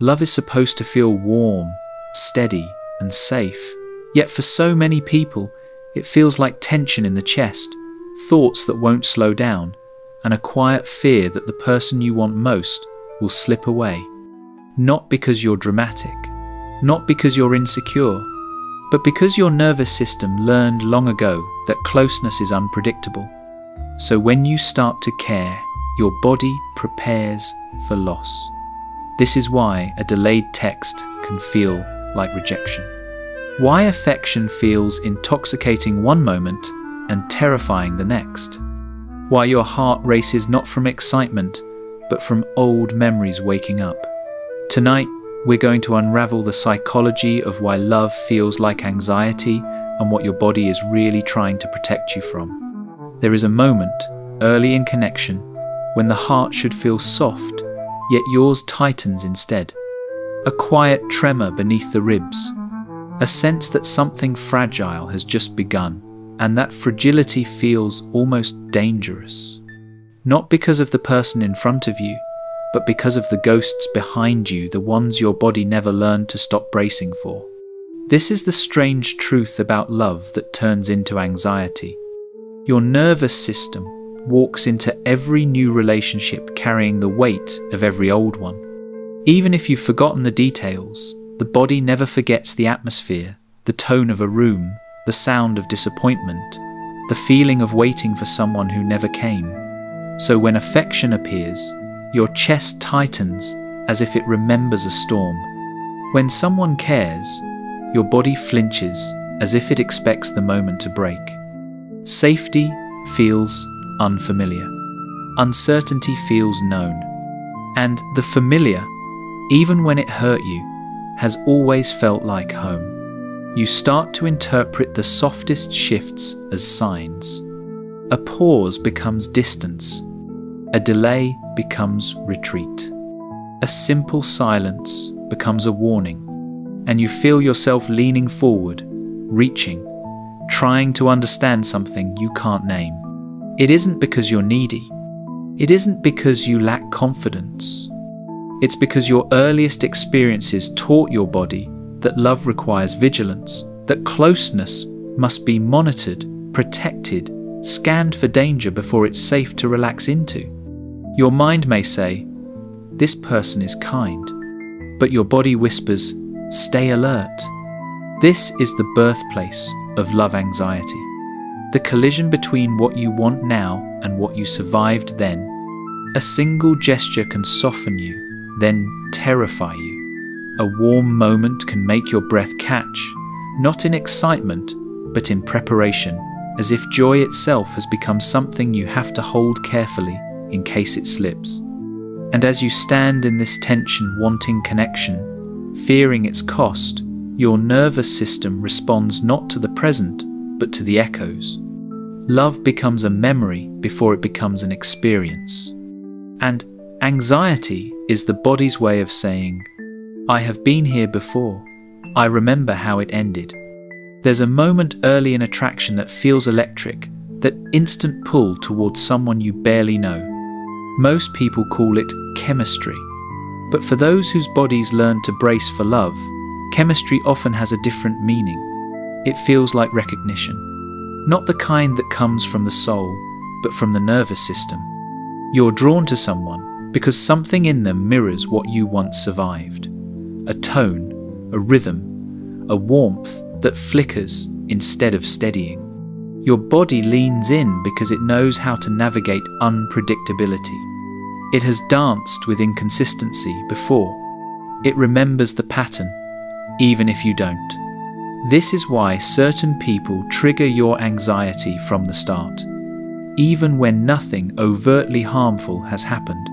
Love is supposed to feel warm, steady, and safe. Yet for so many people, it feels like tension in the chest, thoughts that won't slow down, and a quiet fear that the person you want most will slip away. Not because you're dramatic, not because you're insecure, but because your nervous system learned long ago that closeness is unpredictable. So when you start to care, your body prepares for loss. This is why a delayed text can feel like rejection. Why affection feels intoxicating one moment and terrifying the next. Why your heart races not from excitement, but from old memories waking up. Tonight, we're going to unravel the psychology of why love feels like anxiety and what your body is really trying to protect you from. There is a moment, early in connection, when the heart should feel soft, yet yours tightens instead. A quiet tremor beneath the ribs. A sense that something fragile has just begun, and that fragility feels almost dangerous. Not because of the person in front of you, but because of the ghosts behind you, the ones your body never learned to stop bracing for. This is the strange truth about love that turns into anxiety. Your nervous system walks into every new relationship carrying the weight of every old one. Even if you've forgotten the details, the body never forgets the atmosphere, the tone of a room, the sound of disappointment, the feeling of waiting for someone who never came. So when affection appears, your chest tightens as if it remembers a storm. When someone cares, your body flinches as if it expects the moment to break. Safety feels unfamiliar. Uncertainty feels known. And the familiar, even when it hurt you, has always felt like home. You start to interpret the softest shifts as signs. A pause becomes distance. A delay becomes retreat. A simple silence becomes a warning. And you feel yourself leaning forward, reaching, trying to understand something you can't name. It isn't because you're needy. It isn't because you lack confidence. It's because your earliest experiences taught your body that love requires vigilance, that closeness must be monitored, protected, scanned for danger before it's safe to relax into. Your mind may say, "This person is kind," but your body whispers, "Stay alert." This is the birthplace of love anxiety. The collision between what you want now and what you survived then. A single gesture can soften you, then terrify you. A warm moment can make your breath catch, not in excitement, but in preparation, as if joy itself has become something you have to hold carefully in case it slips. And as you stand in this tension, wanting connection, fearing its cost, your nervous system responds not to the present, but to the echoes. Love becomes a memory before it becomes an experience. And anxiety is the body's way of saying, "I have been here before. I remember how it ended." There's a moment early in attraction that feels electric, that instant pull towards someone you barely know. Most people call it chemistry. But for those whose bodies learn to brace for love, chemistry often has a different meaning. It feels like recognition. Not the kind that comes from the soul, but from the nervous system. You're drawn to someone because something in them mirrors what you once survived. A tone, a rhythm, a warmth that flickers instead of steadying. Your body leans in because it knows how to navigate unpredictability. It has danced with inconsistency before. It remembers the pattern, even if you don't. This is why certain people trigger your anxiety from the start, even when nothing overtly harmful has happened.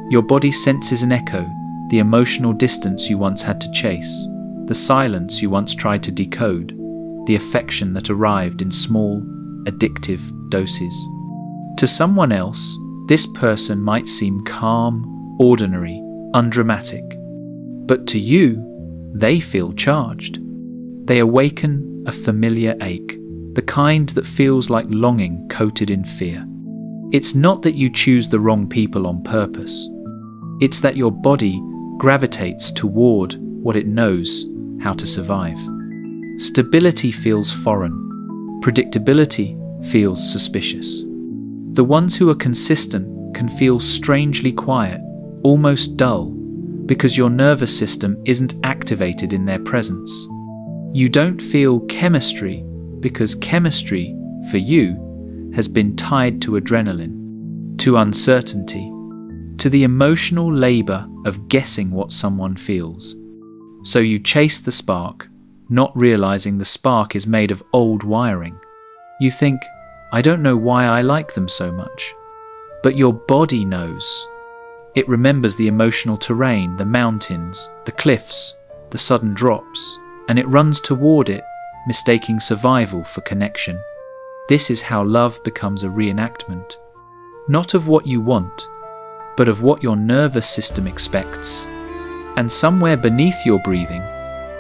Your body senses an echo, the emotional distance you once had to chase, the silence you once tried to decode, the affection that arrived in small, addictive doses. To someone else, this person might seem calm, ordinary, undramatic. But to you, they feel charged. They awaken a familiar ache, the kind that feels like longing coated in fear. It's not that you choose the wrong people on purpose. It's that your body gravitates toward what it knows how to survive. Stability feels foreign. Predictability feels suspicious. The ones who are consistent can feel strangely quiet, almost dull, because your nervous system isn't activated in their presence. You don't feel chemistry because chemistry, for you, has been tied to adrenaline, to uncertainty, to the emotional labor of guessing what someone feels. So you chase the spark, not realizing the spark is made of old wiring. You think, I don't know why I like them so much. But your body knows. It remembers the emotional terrain, the mountains, the cliffs, the sudden drops, and it runs toward it, mistaking survival for connection. This is how love becomes a reenactment, not of what you want, but of what your nervous system expects. And somewhere beneath your breathing,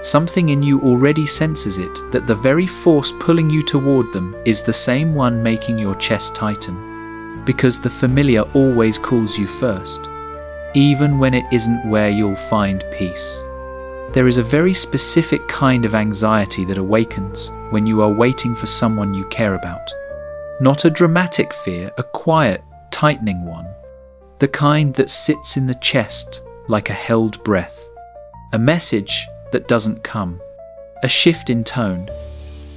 something in you already senses it, that the very force pulling you toward them is the same one making your chest tighten, because the familiar always calls you first, even when it isn't where you'll find peace. There is a very specific kind of anxiety that awakens when you are waiting for someone you care about. Not a dramatic fear, a quiet, tightening one. The kind that sits in the chest like a held breath. A message that doesn't come. A shift in tone.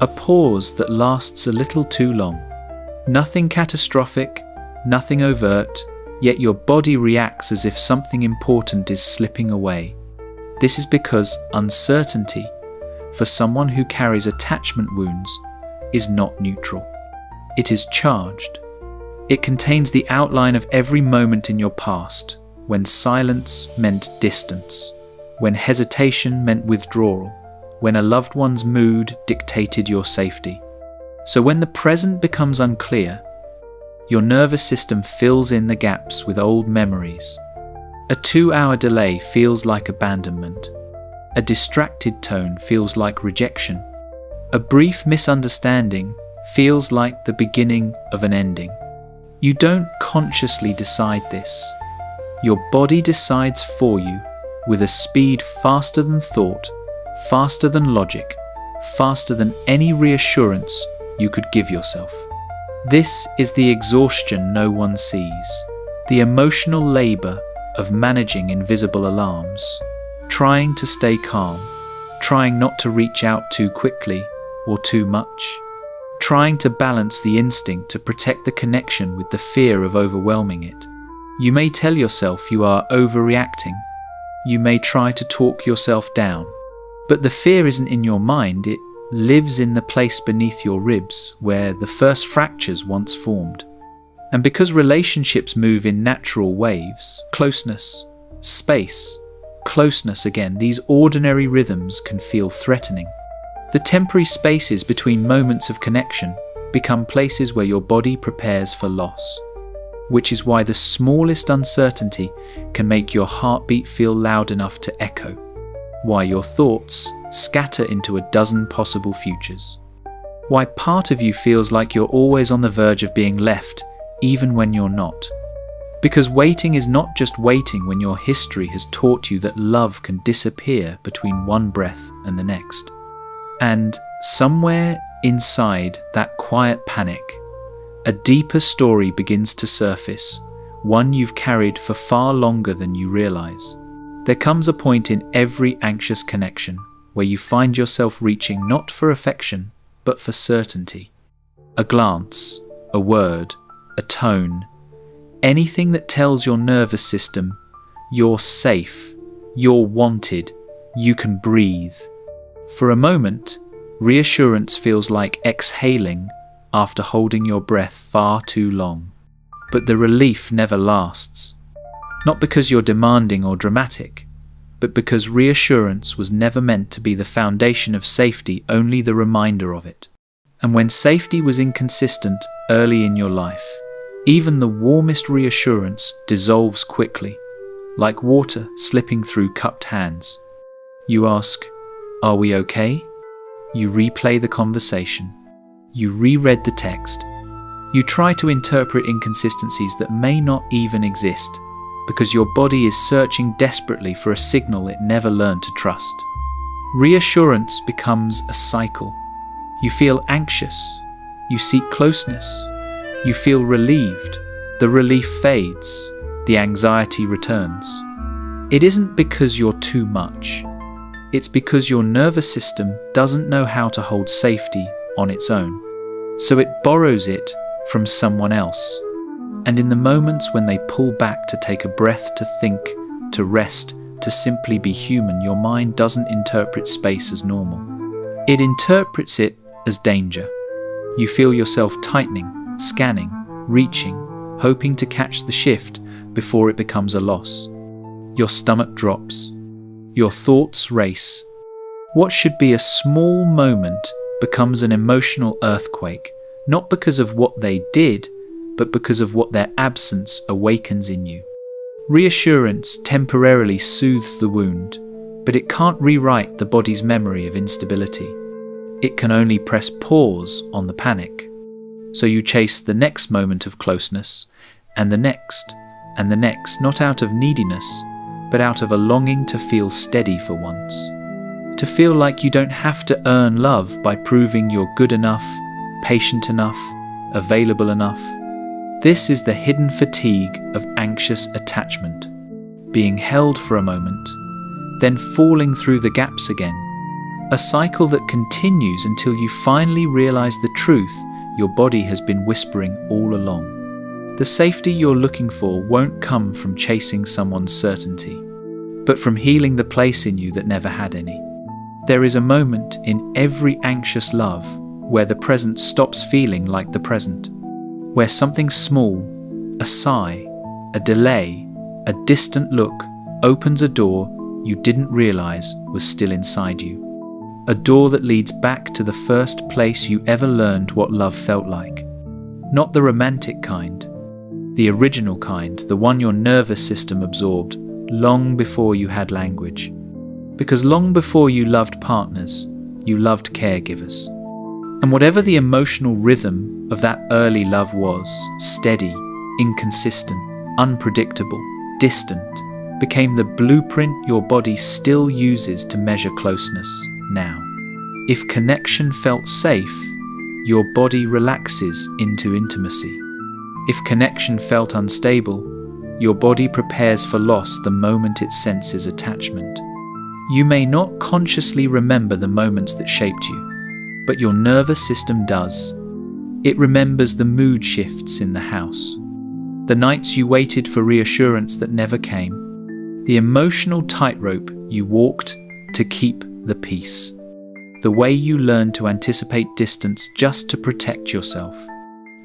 A pause that lasts a little too long. Nothing catastrophic, nothing overt, yet your body reacts as if something important is slipping away. This is because uncertainty, for someone who carries attachment wounds, is not neutral. It is charged. It contains the outline of every moment in your past, when silence meant distance, when hesitation meant withdrawal, when a loved one's mood dictated your safety. So when the present becomes unclear, your nervous system fills in the gaps with old memories. A 2-hour delay feels like abandonment. A distracted tone feels like rejection. A brief misunderstanding feels like the beginning of an ending. You don't consciously decide this. Your body decides for you with a speed faster than thought, faster than logic, faster than any reassurance you could give yourself. This is the exhaustion no one sees, the emotional labor of managing invisible alarms, trying to stay calm, trying not to reach out too quickly or too much, trying to balance the instinct to protect the connection with the fear of overwhelming it. You may tell yourself you are overreacting. You may try to talk yourself down. But the fear isn't in your mind, it lives in the place beneath your ribs where the first fractures once formed. And because relationships move in natural waves, closeness, space, closeness again, these ordinary rhythms can feel threatening. The temporary spaces between moments of connection become places where your body prepares for loss, which is why the smallest uncertainty can make your heartbeat feel loud enough to echo, why your thoughts scatter into a dozen possible futures, why part of you feels like you're always on the verge of being left even when you're not. Because waiting is not just waiting when your history has taught you that love can disappear between one breath and the next. And somewhere inside that quiet panic, a deeper story begins to surface, one you've carried for far longer than you realize. There comes a point in every anxious connection where you find yourself reaching not for affection, but for certainty. A glance, a word, a tone, anything that tells your nervous system you're safe, you're wanted, you can breathe. For a moment, reassurance feels like exhaling after holding your breath far too long. But the relief never lasts. Not because you're demanding or dramatic, but because reassurance was never meant to be the foundation of safety, only the reminder of it. And when safety was inconsistent early in your life, even the warmest reassurance dissolves quickly, like water slipping through cupped hands. You ask, "Are we okay?" You replay the conversation. You reread the text. You try to interpret inconsistencies that may not even exist, because your body is searching desperately for a signal it never learned to trust. Reassurance becomes a cycle. You feel anxious. You seek closeness. You feel relieved. The relief fades. The anxiety returns. It isn't because you're too much. It's because your nervous system doesn't know how to hold safety on its own. So it borrows it from someone else. And in the moments when they pull back to take a breath, to think, to rest, to simply be human, your mind doesn't interpret space as normal. It interprets it as danger. You feel yourself tightening, scanning, reaching, hoping to catch the shift before it becomes a loss. Your stomach drops. Your thoughts race. What should be a small moment becomes an emotional earthquake, not because of what they did, but because of what their absence awakens in you. Reassurance temporarily soothes the wound, but it can't rewrite the body's memory of instability. It can only press pause on the panic. So you chase the next moment of closeness, and the next, not out of neediness, but out of a longing to feel steady for once. To feel like you don't have to earn love by proving you're good enough, patient enough, available enough. This is the hidden fatigue of anxious attachment, being held for a moment, then falling through the gaps again. A cycle that continues until you finally realize the truth your body has been whispering all along. The safety you're looking for won't come from chasing someone's certainty, but from healing the place in you that never had any. There is a moment in every anxious love where the present stops feeling like the present, where something small, a sigh, a delay, a distant look opens a door you didn't realize was still inside you. A door that leads back to the first place you ever learned what love felt like. Not the romantic kind, the original kind, the one your nervous system absorbed long before you had language. Because long before you loved partners, you loved caregivers. And whatever the emotional rhythm of that early love was, steady, inconsistent, unpredictable, distant, became the blueprint your body still uses to measure closeness now. If connection felt safe, your body relaxes into intimacy. If connection felt unstable, your body prepares for loss the moment it senses attachment. You may not consciously remember the moments that shaped you, but your nervous system does. It remembers the mood shifts in the house, the nights you waited for reassurance that never came, the emotional tightrope you walked to keep the peace, the way you learned to anticipate distance just to protect yourself.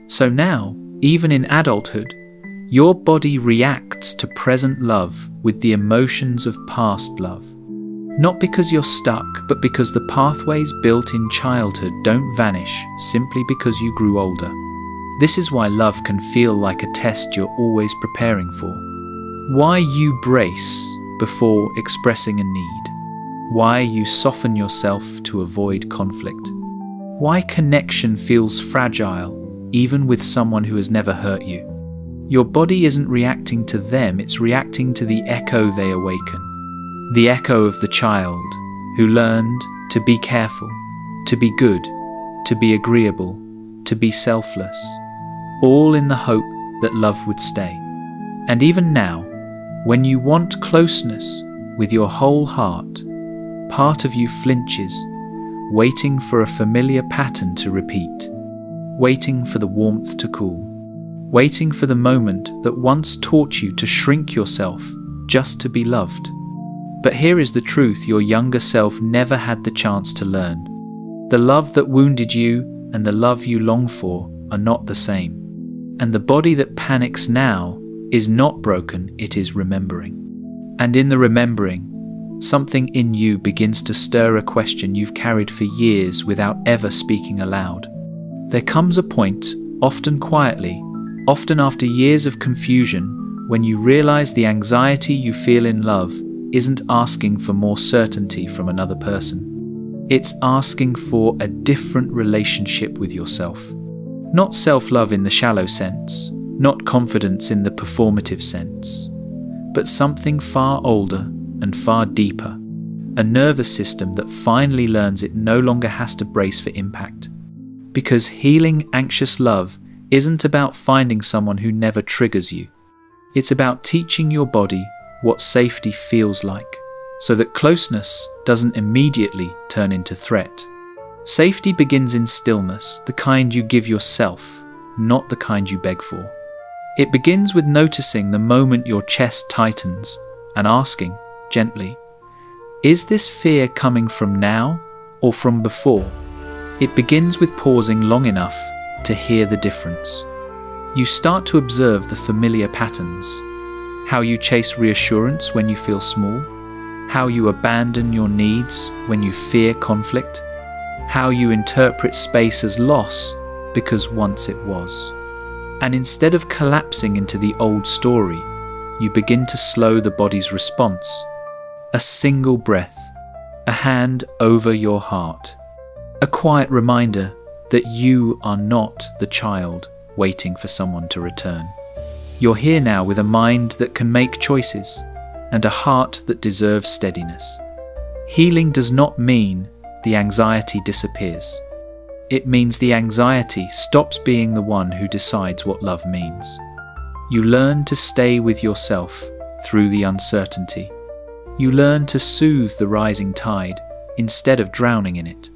So now, even in adulthood, your body reacts to present love with the emotions of past love. Not because you're stuck, but because the pathways built in childhood don't vanish simply because you grew older. This is why love can feel like a test you're always preparing for. Why you brace before expressing a need. Why you soften yourself to avoid conflict. Why connection feels fragile even with someone who has never hurt you. Your body isn't reacting to them, it's reacting to the echo they awaken. The echo of the child who learned to be careful, to be good, to be agreeable, to be selfless, all in the hope that love would stay. And even now, when you want closeness with your whole heart, part of you flinches, waiting for a familiar pattern to repeat, waiting for the warmth to cool, waiting for the moment that once taught you to shrink yourself just to be loved. But here is the truth your younger self never had the chance to learn. The love that wounded you and the love you long for are not the same. And the body that panics now is not broken, it is remembering. And in the remembering, something in you begins to stir a question you've carried for years without ever speaking aloud. There comes a point, often quietly, often after years of confusion, when you realize the anxiety you feel in love isn't asking for more certainty from another person. It's asking for a different relationship with yourself. Not self-love in the shallow sense, not confidence in the performative sense, but something far older and far deeper. A nervous system that finally learns it no longer has to brace for impact. Because healing anxious love isn't about finding someone who never triggers you. It's about teaching your body what safety feels like, so that closeness doesn't immediately turn into threat. Safety begins in stillness, the kind you give yourself, not the kind you beg for. It begins with noticing the moment your chest tightens and asking, gently, is this fear coming from now or from before? It begins with pausing long enough to hear the difference. You start to observe the familiar patterns, how you chase reassurance when you feel small, how you abandon your needs when you fear conflict, how you interpret space as loss because once it was. And instead of collapsing into the old story, you begin to slow the body's response. A single breath, a hand over your heart, a quiet reminder that you are not the child waiting for someone to return. You're here now with a mind that can make choices and a heart that deserves steadiness. Healing does not mean the anxiety disappears. It means the anxiety stops being the one who decides what love means. You learn to stay with yourself through the uncertainty. You learn to soothe the rising tide instead of drowning in it.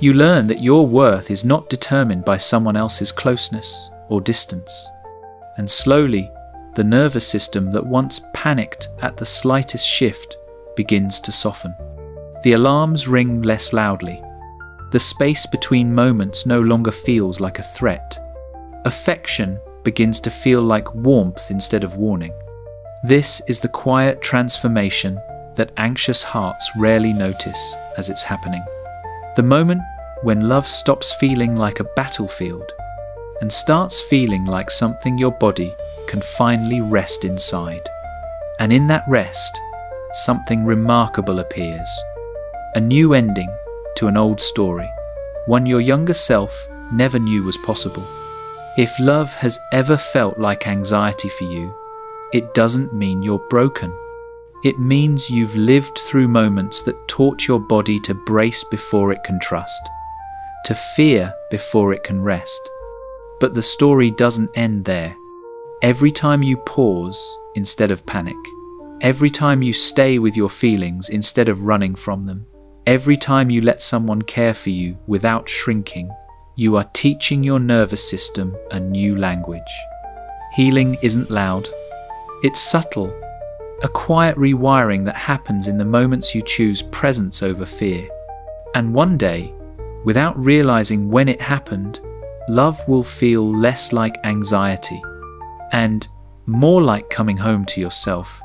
You learn that your worth is not determined by someone else's closeness or distance. And slowly, the nervous system that once panicked at the slightest shift begins to soften. The alarms ring less loudly. The space between moments no longer feels like a threat. Affection begins to feel like warmth instead of warning. This is the quiet transformation that anxious hearts rarely notice as it's happening. The moment when love stops feeling like a battlefield and starts feeling like something your body can finally rest inside. And in that rest, something remarkable appears. A new ending to an old story, one your younger self never knew was possible. If love has ever felt like anxiety for you, it doesn't mean you're broken. It means you've lived through moments that taught your body to brace before it can trust, to fear before it can rest. But the story doesn't end there. Every time you pause instead of panic, every time you stay with your feelings instead of running from them, every time you let someone care for you without shrinking, you are teaching your nervous system a new language. Healing isn't loud. It's subtle, a quiet rewiring that happens in the moments you choose presence over fear. And one day, without realizing when it happened, love will feel less like anxiety and more like coming home to yourself.